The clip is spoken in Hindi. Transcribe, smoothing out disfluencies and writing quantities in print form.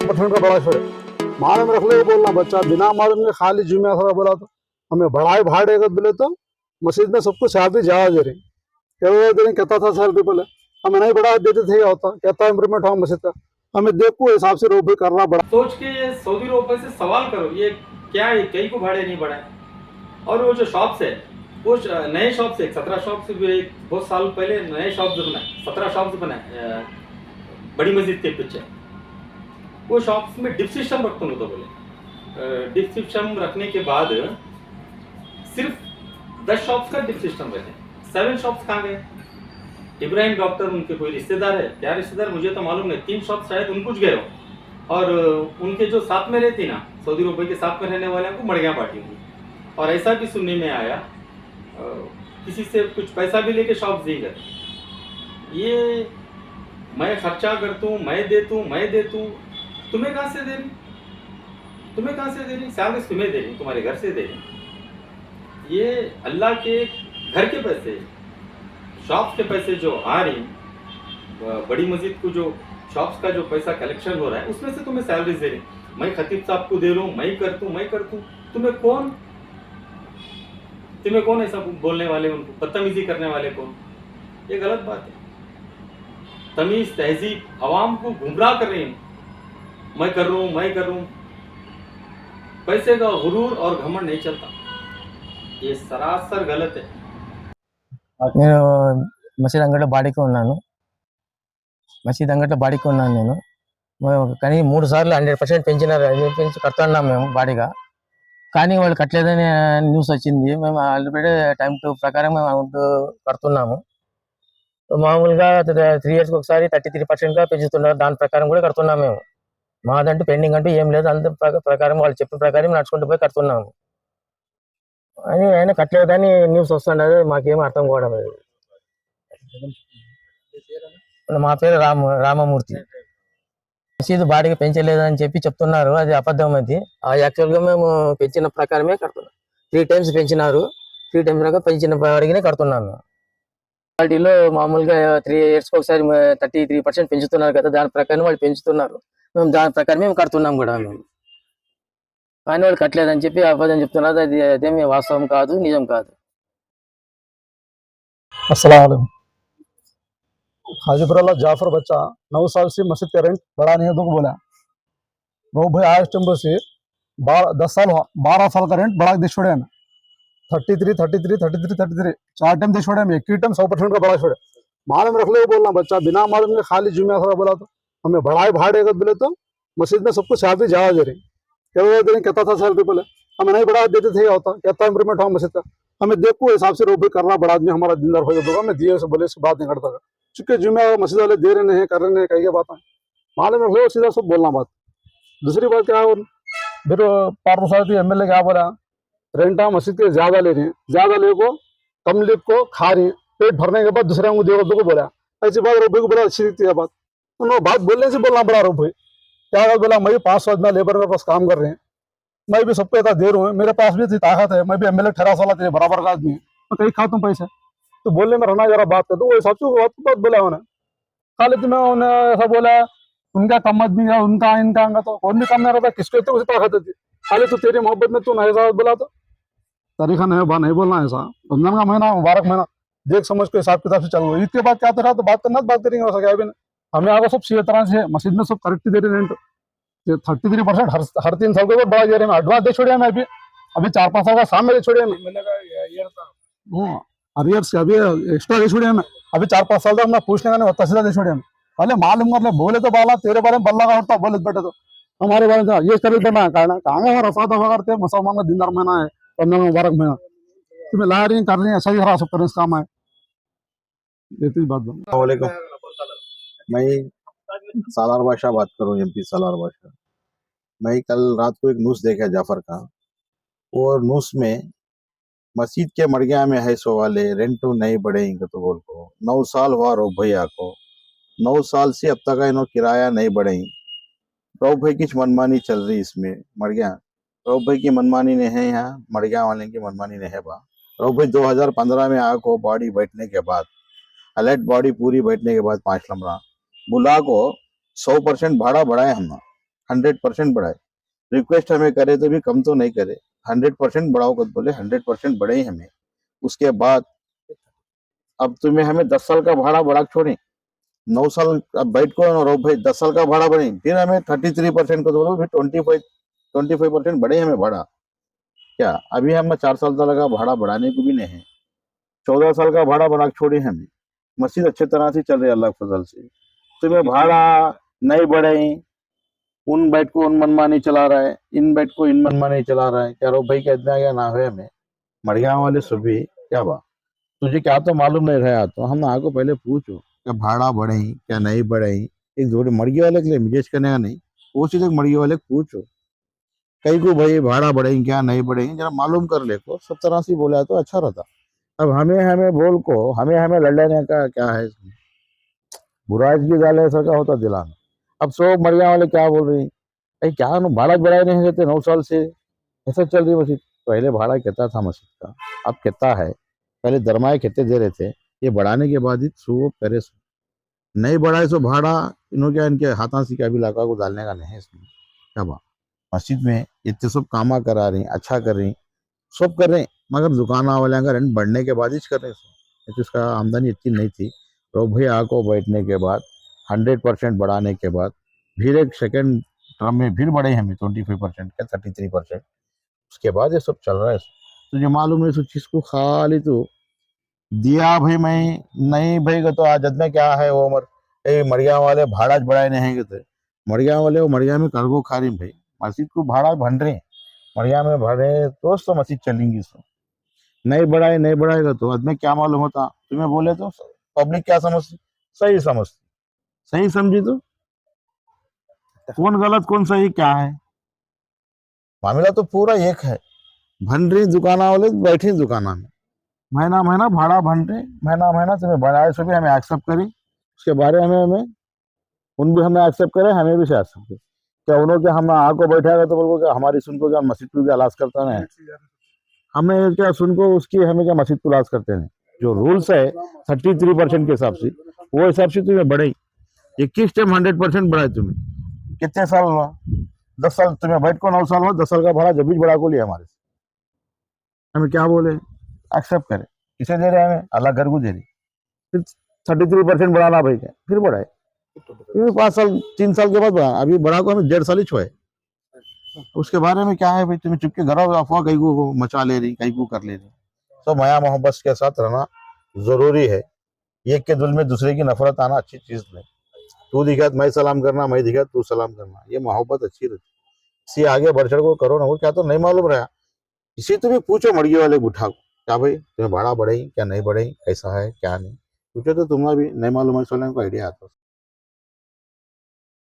का बड़ा शोर है। मालूम रख ले बोलना बच्चा बिना मालूम के खाली जुम्मे थोड़ा बोला तो हमें बढ़ाए भाड़े का बोले तो मस्जिद में सबको सैलरी ज्यादा दे रही दे रही कहता था सैलरी बोले हमें नहीं बढ़ा देते थे होता कहता इम्प्रूवमेंट हो मस्जिद का हमें देखो हिसाब से रोबी करना बड़ा सोच के ये सऊदी रुपए से सवाल करो ये क्या है कई को भाड़े नहीं बढ़ाए। और वो जो शॉप्स है वो नए शॉप्स है 17 शॉप्स बहुत साल पहले नए शॉप्स बनाए 17 शॉप्स बनाए बड़ी मस्जिद के पीछे वो शॉप्स में डिप सिस्टम रखते तो बोले डिप सिस्टम रखने के बाद सिर्फ 10 शॉप्स का डिप सिस्टम रखे 7 शॉप्स कहाँ गए। इब्राहिम डॉक्टर उनके कोई रिश्तेदार है क्या रिश्तेदार मुझे तो मालूम नहीं 3 शॉप शायद उन कुछ गए हो और उनके जो साथ में रहती ना सऊदी रुपए के साथ में रहने वाले को मड़िया पार्टी हुई और ऐसा भी सुनने में आया किसी से कुछ पैसा भी लेके शॉप दी गए। ये मैं खर्चा करता हूँ मैं देता हूँ तुम्हें कहाँ से दे रही सैलरी तुम्हें दे रही तुम्हारे घर से दे रही। ये अल्लाह के घर के पैसे शॉप्स के पैसे जो आ रही बड़ी मस्जिद को जो शॉप्स का जो पैसा कलेक्शन हो रहा है उसमें से तुम्हें सैलरीज दे रही मैं खतीब साहब को दे रहा हूँ मैं करता हूँ तुम्हें कौन ऐसा बोलने वाले उनको बदतमीजी करने वाले कौन। ये गलत बात है। तमीज तहजीब आवाम को गुमराह कर रही है मैं कर रहा हूँ पैसे का गुरूर और घमंड नहीं चलता ये सरासर गलत है। నేను మసీద్ అంగట్లో బాడీకి ఉన్నాను నేను కానీ 3 సార్లు 100% పెంచినారు పెంచి కడుతున్నాం మేము బాడీగా కానీ వాళ్ళు కట్టలేదని న్యూస్ వచ్చింది మేము ఆల్రెడీ టైం టు ప్రకారం మేము అమౌంట్ కడుతున్నాము మామూలుగా 3 ఇయర్స్కి ఒకసారి 33%గా పెంచుతున్నారు దాని ప్రకారం కూడా కడుతున్నాం మేము మాదంటూ పెండింగ్ అంటూ ఏం లేదు అంత ప్రకారం వాళ్ళు చెప్పిన ప్రకారం నడుచుకుంటూ పోయి కడుతున్నాము అని ఆయన కట్టలేదని న్యూస్ వస్తున్నది మాకేం అర్థం కావడం లేదు। మా పేరు రామమూర్తి మసీదు బాడీకి పెంచలేదని చెప్తున్నారు అది అబద్ధం అది యాక్చువల్గా మేము పెంచిన ప్రకారమే కడుతున్నాం 3 టైమ్స్ పెంచినారు 3 టైమ్స్ దాకా పెంచిన బాడీనే కడుతున్నాము వాటిలో మామూలుగా 3 ఇయర్స్కి ఒకసారి 33% పెంచుతున్నారు కదా దాని ప్రకారం వాళ్ళు పెంచుతున్నారు మేము దాని ప్రకారం మేము కడుతున్నాం కూడా మేము కానీ వాళ్ళు కట్టలేదని చెప్పి అబద్ధం చెప్తున్నారు అది అదేమి వాస్తవం కాదు నిజం కాదు। अस्सलाम वालेकुम हाजीपुरा जाफर बच्चा 9 साल से मस्जिद का रेंट बढ़ा नहीं है तो बोला वो भाई आज टम्बो से 12 साल का रेंट बढ़ा दे छोड़े हमें 33 4 टाइम दे छोड़े हमें एक ही टाइम 100% का बढ़ा छोड़े मालूम रख ले बोलना बच्चा बिना मालूम के खाली जुम्मे थोड़ा बोला तो हमें बढ़ाए भाड़े का बोले तो मस्जिद में सबको सैलरी ज्यादा दे रही कहता था सैलरी बोले हमें नहीं बढ़ा देते थे होता कहता इम्प्रूवमेंट हो मस्जिद का हमें देखो हिसाब से रोबी करना बड़ा आदमी हमारा दिनदार हो जाएगा मैं दिए से बोले से बात नहीं करता था चूंकि जुम्मे मस्जिद वाले दे रहे हैं कर रहे हैं कई बात मालूम रख लो सीधा सब बोलना बात। दूसरी बात क्या है फिर पार्टी MLA क्या बोला रेंटा मस्जिद के ज्यादा ले रही है ज्यादा ले को कम ले को खा रही है पेट भरने के बाद दूसरे को देखो को बोला ऐसी बात रोबी को बोला अच्छी दिखती है बात उन्होंने बात बोलने से बोलना बड़ा रोबी क्या बात बोला मैं 500 आदमी लेबर के पास काम कर रहे हैं मैं भी सबको इतना दे रहा हूँ मेरे पास भी ताकत है मैं भी MLA 18 साल तेरे बराबर का आदमी है मैं कहीं खाता हूँ पैसे तो बोलने में रहना जरा बात कर तो वो हिसाब से बात बोला उन्हें खाली तुम्हें उन्हें ऐसा बोला उनका कम आदमी है उनका इनका तो कौन भी कम नहीं रहता किसको तो उसी ताकत थी खाली तो तेरी मोहब्बत में तू ऐसा बोला तो तरीका नहीं बोलना ऐसा रमजान का महीना मुबारक महीना देख समझ के हिसाब किताब से चल रहा इसके बाद क्या तरह तो बात करना बात करेंगे वैसा क्या भी नहीं हमें आगे सब सही तरह से मस्जिद में सब करेक्ट दे रहे रेंट 33% हर 3 साल के बाद बढ़ा दे रहे हैं एडवांस दे छोड़े हमें अभी 4-5 साल का सामने दे छोड़े हमें अरियर से अभी एक्स्ट्रा दे छोड़े हमें अभी 4-5 साल तक हमने पूछने का नहीं होता सीधा दे छोड़े हमें पहले मालूम कर ले बोले तो बाला तेरे बारे में बल्ला का होता बोले बेटे तो हमारे बारे में ये कर देना कहना कहाँ रफा दफा करते मुसलमान का दिनदार महीना है रमजान मुबारक महीना तुम्हें ला रही कर रही है सही खराब सब करने से काम है ये बात। मैं सालार बादशाह बात करूं MP सालार बादशाह। मैं कल रात को एक न्यूज़ देखा जाफर का और न्यूज़ में मस्जिद के मड़गिया में है सो वाले रेंट नहीं बढ़ेंगे तो बोल को 9 साल हुआ रो भैया को 9 साल से अब तक इन्हों किराया नहीं बढ़ें रो भाई की मनमानी चल रही इसमें मड़गिया रो भाई की मनमानी नहीं है यहाँ मड़गिया वाले की मनमानी नहीं है बा रो भाई 2015 में आको बॉडी बैठने के बाद अलर्ट बॉडी पूरी बैठने के बाद 5 लम्बा बुला को 100% भाड़ा बढ़ाए हमने 100% बढ़ाए। रिक्वेस्ट हमें करे तो भी कम तो नहीं करे, 100% बढ़ाओ कद बोले 100% बढ़े ही हमें। उसके बाद अब तुम्हें हमें 10 साल का भाड़ा बढ़ा के छोड़े, 9 साल अब बैठ को और भाई 10 साल का भाड़ा बढ़े, फिर हमें 33% को बोलो, फिर 25% बढ़े हमें भाड़ा। क्या अभी हम 4 साल तक का भाड़ा बढ़ाने को भी नहीं है, 14 साल का भाड़ा बढ़ा के छोड़े हमें। मस्जिद अच्छी तरह से चल रही है अल्लाह के फजल से। तुम्हें भाड़ा नहीं बढ़े, उन बैठ को उन मनमानी चला रहा है, इन बैठ को इन मनमानी चला रहा है। क्या रो भाई क्या इतना क्या ना हुए हमें मड़िया वाले सुबह क्या बात, तुझे क्या तो मालूम नहीं रहा, तो हम आगे पहले पूछो क्या भाड़ा बढ़े क्या नहीं बढ़े। एक जोड़े मड़गी वाले के लिए मिजेज करने का नहीं, वो चीज मड़गी वाले को पूछो कहीं को भाई भाड़ा बढ़े क्या नहीं बढ़े, जरा मालूम कर ले को सब तरह से बोला तो अच्छा रहता। अब हमें हमें बोल को हमें हमें लड़ने का क्या है इसमें, बुराई की गाल ऐसा का होता दिलाना। अब सो मरिया वाले क्या बोल रही, अरे क्या भाड़ा बढ़ाए नहीं देते 9 साल से, ऐसा चल रही मस्जिद। पहले भाड़ा कितना था मस्जिद का, अब कितना है, पहले दरमाए कितने दे रहे थे, ये बढ़ाने के बाद ही सो करे सो नहीं बढ़ाए सो भाड़ा इन्हों क्या इनके हाथा से क्या भी इलाका को डालने का नहीं है इसमें। क्या बात मस्जिद में इतने सब कामा करा रही, अच्छा कर रही, सब कर रहे, मगर दुकान वाले का रेंट बढ़ने के बाद ही कर रहे सो, इसका आमदनी इतनी नहीं थी। तो भाई आको बैठने के बाद 100% बढ़ाने के बाद फिर एक सेकेंड टर्म में फिर बढ़े हमें 25% का 33%। उसके बाद ये सब चल रहा है। तुझे मालूम है इस चीज को खाली तो दिया भाई मैं नहीं भाई तो आज में क्या है वो मर ए मड़िया वाले भाड़ा बढ़ाए नहीं है, तो मड़िया वाले वो मड़िया में करगो खा रही भाई, मस्जिद को भाड़ा भन रहे मड़िया में भरे तो मस्जिद चलेंगी सो, नहीं बढ़ाए नहीं बढ़ाएगा तो आज में क्या मालूम होता तुम्हें बोले तो पब्लिक क्या समझती, सही समझती, सही समझी तो कौन गलत कौन सही क्या है, मामला तो पूरा एक है। भन रही दुकाना वाले बैठी दुकाना में महीना महीना भाड़ा भन रहे, महीना महीना तुम्हें बढ़ाए सो भी हमें एक्सेप्ट करी, उसके बारे में हमें उन भी हमें एक्सेप्ट करे हमें भी से एक्सेप्ट करे। क्या उन्होंने क्या हम आको बैठाएगा तो बोलो क्या हमारी सुन को क्या मस्जिद को क्या लाश करता है, हमें क्या सुन को उसकी हमें क्या मस्जिद को लाश करते हैं। जो रूल्स है 33% के हिसाब से वो हिसाब से तुम्हें बढ़े 21 टाइम 100% बढ़ाए तुम्हें कितने साल हुआ, 10 साल तुम्हें बैठ को 9 साल हुआ, 10 साल का भाड़ा जब भी बढ़ा को लिया हमारे से, हमें क्या बोले एक्सेप्ट करे, किसे दे रहे हैं हमें अल्लाह घर को दे रही, फिर 33% बढ़ाना भाई क्या फिर बढ़ाए, फिर 5 साल 3 साल के बाद बढ़ा, अभी बढ़ा को हमें 1.5 साल ही छोए। उसके बारे में क्या है भाई, तुम्हें चुपके घर अफवाह कहीं को मचा ले रही कहीं को कर ले रही। तो माया मोहब्बत के साथ रहना जरूरी है, एक के दिल में दूसरे की नफरत आना अच्छी चीज नहीं। तू दिखा मैं सलाम करना, मैं दिखा तू सलाम करना, ये मोहब्बत अच्छी रहती। इसी आगे बढ़ चढ़ को करो ना, वो क्या तो नहीं मालूम रहा, इसी तुम्हें पूछो मड़गी वाले बुढ़ा को क्या भाई तुम्हें भाड़ा बढ़े क्या नहीं बढ़े, कैसा है क्या नहीं, पूछो तो तुम्हारा भी नहीं मालूम है, सोलने को आइडिया आता।